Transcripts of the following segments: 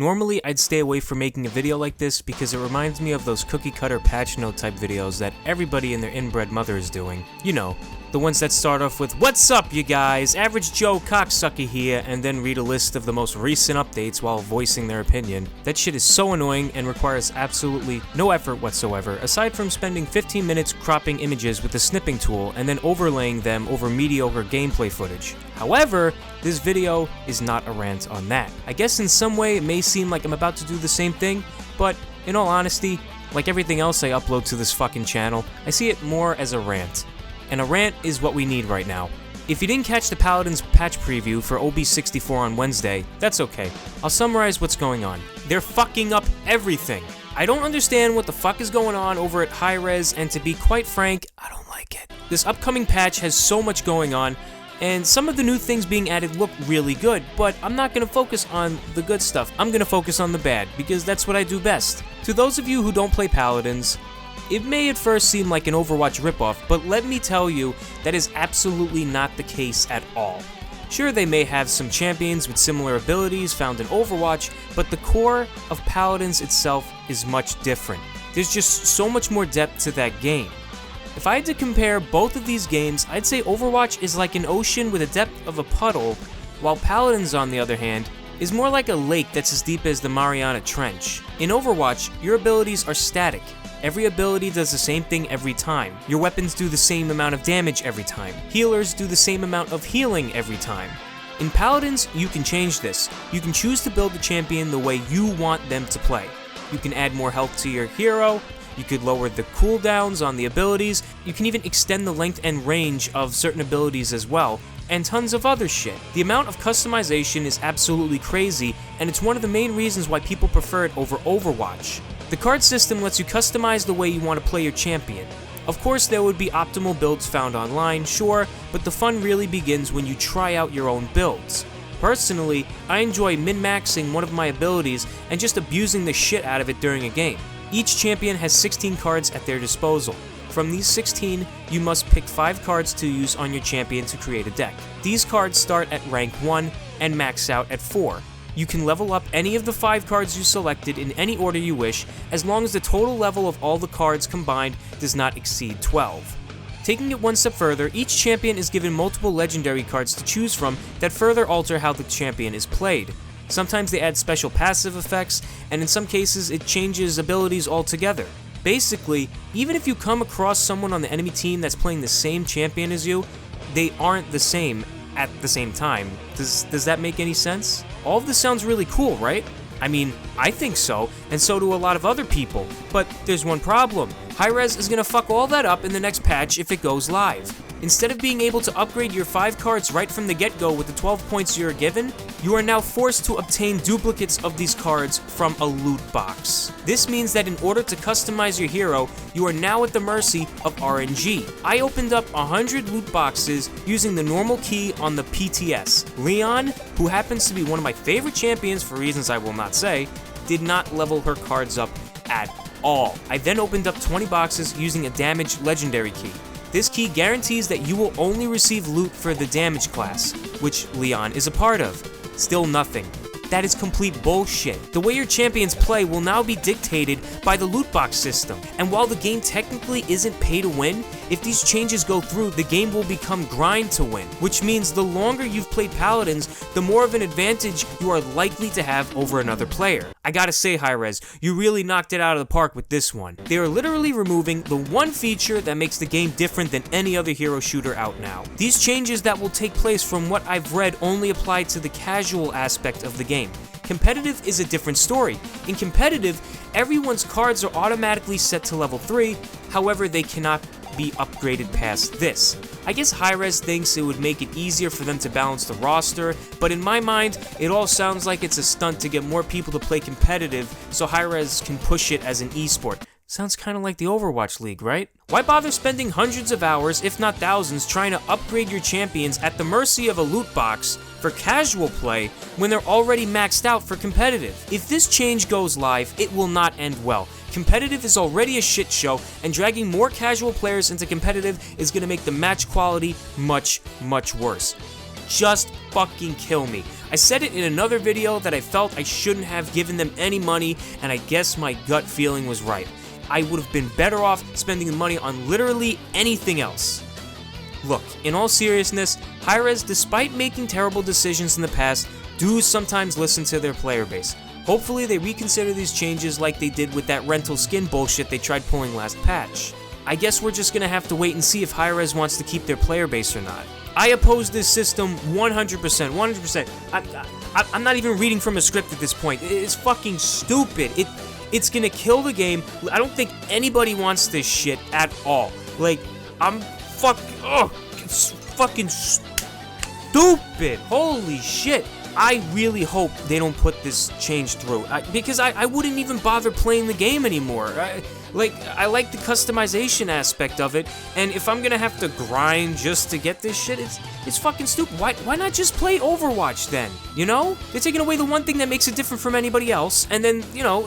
Normally, I'd stay away from making a video like this because it reminds me of those cookie cutter patch note type videos that everybody and their inbred mother is doing. You know, the ones that start off with, "What's up, you guys? Average Joe cocksucker here," and then read a list of the most recent updates while voicing their opinion. That shit is so annoying and requires absolutely no effort whatsoever, aside from spending 15 minutes cropping images with the snipping tool and then overlaying them over mediocre gameplay footage. However, this video is not a rant on that. I guess in some way it may seem like I'm about to do the same thing, but in all honesty, like everything else I upload to this fucking channel, I see it more as a rant. And a rant is what we need right now. If you didn't catch the Paladins patch preview for OB64 on Wednesday, that's okay. I'll summarize what's going on. They're fucking up everything. I don't understand what the fuck is going on over at HiRez, and to be quite frank, I don't like it. This upcoming patch has so much going on, and some of the new things being added look really good, but I'm not going to focus on the good stuff. I'm going to focus on the bad, because that's what I do best. To those of you who don't play Paladins, it may at first seem like an Overwatch ripoff, but let me tell you, that is absolutely not the case at all. Sure, they may have some champions with similar abilities found in Overwatch, but the core of Paladins itself is much different. There's just so much more depth to that game. If I had to compare both of these games, I'd say Overwatch is like an ocean with a depth of a puddle, while Paladins, on the other hand, is more like a lake that's as deep as the Mariana Trench. In Overwatch, your abilities are static. Every ability does the same thing every time. Your weapons do the same amount of damage every time. Healers do the same amount of healing every time. In Paladins, you can change this. You can choose to build the champion the way you want them to play. You can add more health to your hero, you could lower the cooldowns on the abilities, you can even extend the length and range of certain abilities as well, and tons of other shit. The amount of customization is absolutely crazy, and it's one of the main reasons why people prefer it over Overwatch. The card system lets you customize the way you want to play your champion. Of course, there would be optimal builds found online, sure, but the fun really begins when you try out your own builds. Personally, I enjoy min-maxing one of my abilities and just abusing the shit out of it during a game. Each champion has 16 cards at their disposal. From these 16, you must pick 5 cards to use on your champion to create a deck. These cards start at rank 1 and max out at 4. You can level up any of the 5 cards you selected in any order you wish, as long as the total level of all the cards combined does not exceed 12. Taking it one step further, each champion is given multiple legendary cards to choose from that further alter how the champion is played. Sometimes they add special passive effects, and in some cases it changes abilities altogether. Basically, even if you come across someone on the enemy team that's playing the same champion as you, they aren't the same at the same time. Does that make any sense? All of this sounds really cool, right? I mean, I think so, and so do a lot of other people. But there's one problem. HiRez is gonna fuck all that up in the next patch if it goes live. Instead of being able to upgrade your 5 cards right from the get-go with the 12 points you're given, you are now forced to obtain duplicates of these cards from a loot box. This means that in order to customize your hero, you are now at the mercy of RNG. I opened up 100 loot boxes using the normal key on the PTS. Leon, who happens to be one of my favorite champions for reasons I will not say, did not level her cards up at all. I then opened up 20 boxes using a damaged legendary key. This key guarantees that you will only receive loot for the damage class, which Leon is a part of. Still nothing. That is complete bullshit. The way your champions play will now be dictated by the loot box system, and while the game technically isn't pay to win, if these changes go through, the game will become grind to win, which means the longer you've played Paladins, the more of an advantage you are likely to have over another player. I gotta say, HiRez, you really knocked it out of the park with this one. They are literally removing the one feature that makes the game different than any other hero shooter out now. These changes that will take place, from what I've read, only apply to the casual aspect of the game. Competitive is a different story. In competitive, everyone's cards are automatically set to level 3, however they cannot be upgraded past this. I guess HiRez thinks it would make it easier for them to balance the roster, but in my mind, it all sounds like it's a stunt to get more people to play competitive so HiRez can push it as an esport. Sounds kinda like the Overwatch League, right? Why bother spending hundreds of hours, if not thousands, trying to upgrade your champions at the mercy of a loot box for casual play when they're already maxed out for competitive? If this change goes live, it will not end well. Competitive is already a shit show, and dragging more casual players into competitive is gonna make the match quality much, much worse. Just fucking kill me. I said it in another video that I felt I shouldn't have given them any money, and I guess my gut feeling was right. I would have been better off spending the money on literally anything else. Look, in all seriousness, HiRez, despite making terrible decisions in the past, do sometimes listen to their player base. Hopefully they reconsider these changes like they did with that rental skin bullshit they tried pulling last patch. I guess we're just gonna have to wait and see if HiRez wants to keep their player base or not. I oppose this system 100%. I'm not even reading from a script at this point. It's fucking stupid. It's gonna kill the game. I don't think anybody wants this shit at all. Like, it's fucking stupid. Holy shit. I really hope they don't put this change through, because I wouldn't even bother playing the game anymore. I like the customization aspect of it, and if I'm gonna have to grind just to get this shit, it's fucking stupid. Why not just play Overwatch then? You know? They're taking away the one thing that makes it different from anybody else, and then, you know,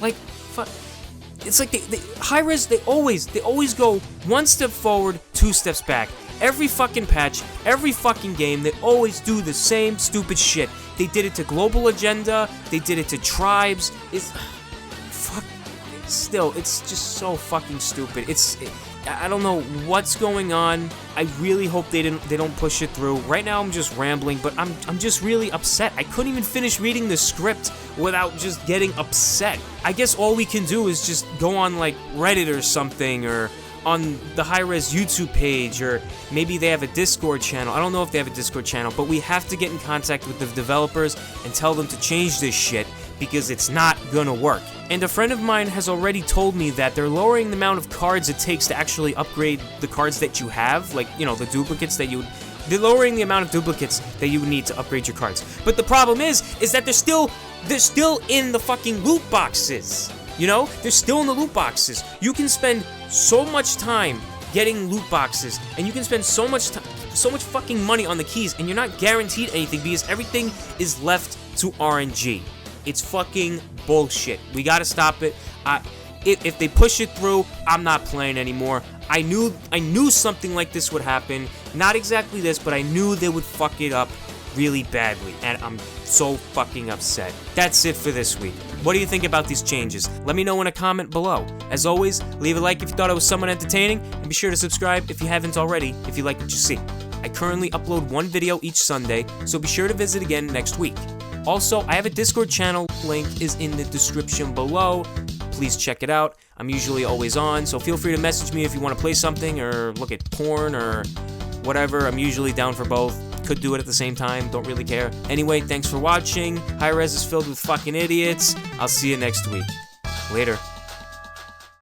like, fuck. It's like HiRez, they always go one step forward, two steps back. Every fucking patch, every fucking game, they always do the same stupid shit. They did it to Global Agenda, they did it to Tribes. Still, it's just so fucking stupid. I don't know what's going on. I really hope they don't push it through. Right now I'm just rambling, but I'm just really upset. I couldn't even finish reading the script without just getting upset. I guess all we can do is just go on like Reddit or something, or on the HiRez YouTube page, or maybe they have a Discord channel. I don't know if they have a Discord channel, but we have to get in contact with the developers and tell them to change this shit, because it's not gonna work. And a friend of mine has already told me that they're lowering the amount of cards it takes to actually upgrade the cards that you have, like, you know, the duplicates that they're lowering the amount of duplicates that you would need to upgrade your cards. But the problem is that they're still in the fucking loot boxes. You know, they're still in the loot boxes. You can spend so much time getting loot boxes, and you can spend so much fucking money on the keys, and you're not guaranteed anything because everything is left to RNG. It's fucking bullshit. We gotta stop it. If they push it through, I'm not playing anymore. I knew something like this would happen. Not exactly this, but I knew they would fuck it up really badly, and I'm so fucking upset. That's it for this week. What do you think about these changes? Let me know in a comment below. As always, leave a like if you thought it was somewhat entertaining, and be sure to subscribe if you haven't already if you like what you see. I currently upload one video each Sunday, so be sure to visit again next week. Also, I have a Discord channel, link is in the description below. Please check it out. I'm usually always on, so feel free to message me if you want to play something or look at porn or whatever. I'm usually down for both. Could do it at the same time, don't really care. Anyway, thanks for watching. HiRez is filled with fucking idiots. I'll see you next week. Later.